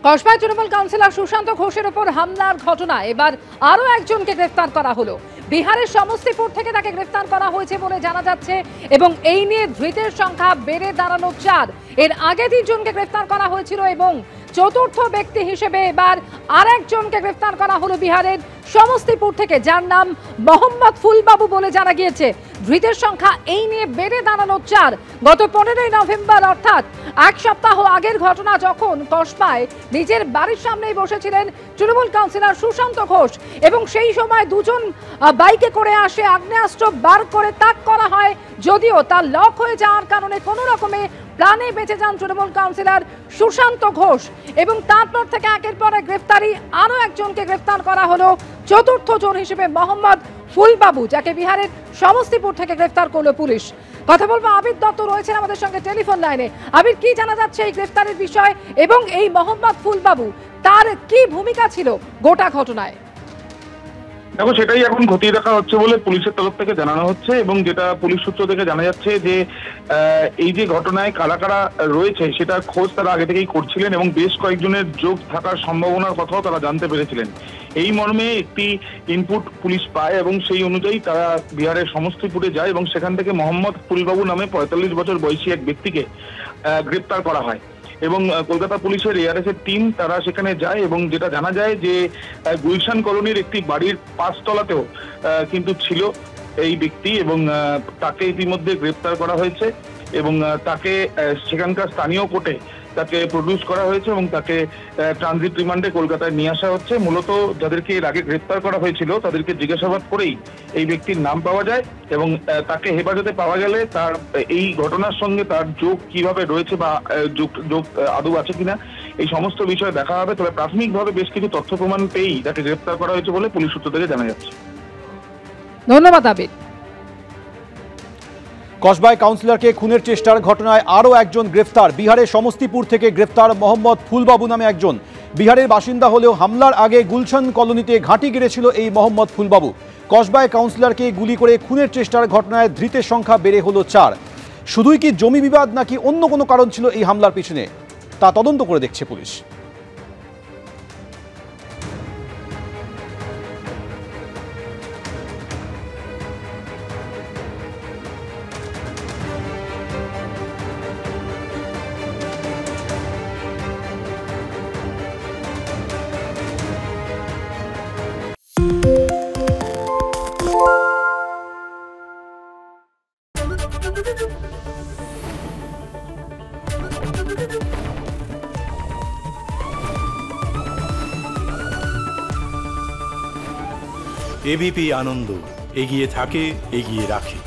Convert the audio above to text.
কসবায় Trinamool councillor Sushant ঘোষের উপর হামলার ঘটনায় এবার আরও একজনকে গ্রেফতার করা হলো। বিহারের সমস্তিপুর থেকে তাকে গ্রেফতার করা হয়েছে বলে জানা যাচ্ছে এবং এই নিয়ে ধৃতের সংখ্যা বেড়ে দাঁড়ানো 4। এর আগে 3 জনকে গ্রেফতার করা হয়েছিল এবং চতুর্থ ব্যক্তি হিসেবে এবার আর একজনকে গ্রেফতার করা হলো বিহারের সমস্তিপুর থেকে, যার নাম মোহাম্মদ ফুলবাবু বলে জানা গিয়েছে। ধৃতের সংখ্যা এই নিয়ে বেড়ে দাঁড়ানো 4। গত 15ই নভেম্বর অর্থাৎ এক সপ্তাহ আগের ঘটনা, যখন কসবায় নিজের বাড়ির সামনেই বসেছিলেন তৃণমূল কাউন্সিলর সুশান্ত ঘোষ এবং সেই সময় 2 জন বাইকে করে আসে, আগ্নেয়াস্ত্র বার করে তাক করা হয়, যদিও তার লক হয়ে যাওয়ার কারণে কোনো রকমে প্রাণে বেঁচে যান তৃণমূল কাউন্সিলর সুশান্ত ঘোষ এবং তারপর থেকে একের পর এক গ্রেফতারি। আরও একজনকে গ্রেফতার করা হলো চতুর্থ জন হিসেবে মোহাম্মদ ফুলবাবু, যাকে বিহারের সমস্তিপুর থেকে গ্রেফতার করলো পুলিশ। কথা বলবো, আবির দত্ত রয়েছেন আমাদের সঙ্গে টেলিফোন লাইনে। আবির, কি জানা যাচ্ছে এই গ্রেফতারের বিষয় এবং এই মোহাম্মদ ফুলবাবু তার কি ভূমিকা ছিল গোটা ঘটনায়? দেখো, সেটাই এখন খতিয়ে দেখা হচ্ছে বলে পুলিশের তরফ থেকে জানানো হচ্ছে এবং যেটা পুলিশ সূত্র থেকে জানা যাচ্ছে যে এই যে ঘটনায় কারা কারা রয়েছে সেটা খোঁজ তারা আগে থেকেই করছিলেন এবং বেশ কয়েকজনের যোগ থাকার সম্ভাবনার কথাও তারা জানতে পেরেছিলেন। এই মর্মে একটি ইনপুট পুলিশ পায় এবং সেই অনুযায়ী তারা বিহারের সমস্তিপুরে যায় এবং সেখান থেকে মোহাম্মদ ফুলবাবু নামে 45 বছর বয়সী এক ব্যক্তিকে গ্রেপ্তার করা হয় এবং কলকাতা পুলিশের এআরএস এর টিম তারা সেখানে যায় এবং যেটা জানা যায় যে গুলশান কলোনির একটি বাড়ির 5 তলাতেও কিন্তু ছিল এই ব্যক্তি এবং তাকে ইতিমধ্যে গ্রেপ্তার করা হয়েছে এবং তাকে সেখানকার স্থানীয় কোর্টে তাকে প্রডিউস করা হয়েছে এবং তাকে ট্রানজিট রিমান্ডে কলকাতায় নিয়ে আসা হচ্ছে। মূলত যাদেরকে এর আগে গ্রেপ্তার করা হয়েছিল তাদেরকে জিজ্ঞাসাবাদ করেই এই ব্যক্তির নাম পাওয়া যায় এবং তাকে হেফাজতে পাওয়া গেলে তার এই ঘটনার সঙ্গে তার যোগ কিভাবে রয়েছে বা যোগ আদৌ আছে কিনা এই সমস্ত বিষয় দেখা হবে। তবে প্রাথমিকভাবে বেশ কিছু তথ্য প্রমাণ পেয়েই তাকে গ্রেপ্তার করা হয়েছে বলে পুলিশ সূত্র থেকে জানা যাচ্ছে। ধন্যবাদ আবির। কসবায় কাউন্সিলরকে খুনের চেষ্টার ঘটনায় আরও একজন গ্রেফতার। বিহারের সমস্তিপুর থেকে গ্রেফতার মোহাম্মদ ফুলবাবু নামে একজন। বিহারের বাসিন্দা হলেও হামলার আগে গুলশান কলোনিতে ঘাঁটি গেড়েছিল এই মোহাম্মদ ফুলবাবু। কসবায় কাউন্সিলরকে গুলি করে খুনের চেষ্টার ঘটনায় ধৃতের সংখ্যা বেড়ে হলো 4। শুধুই কি জমি বিবাদ নাকি অন্য কোনো কারণ ছিল এই হামলার পিছনে, তা তদন্ত করে দেখছে পুলিশ। এবিপি আনন্দ, এগিয়ে থাকে, এগিয়ে রাখে।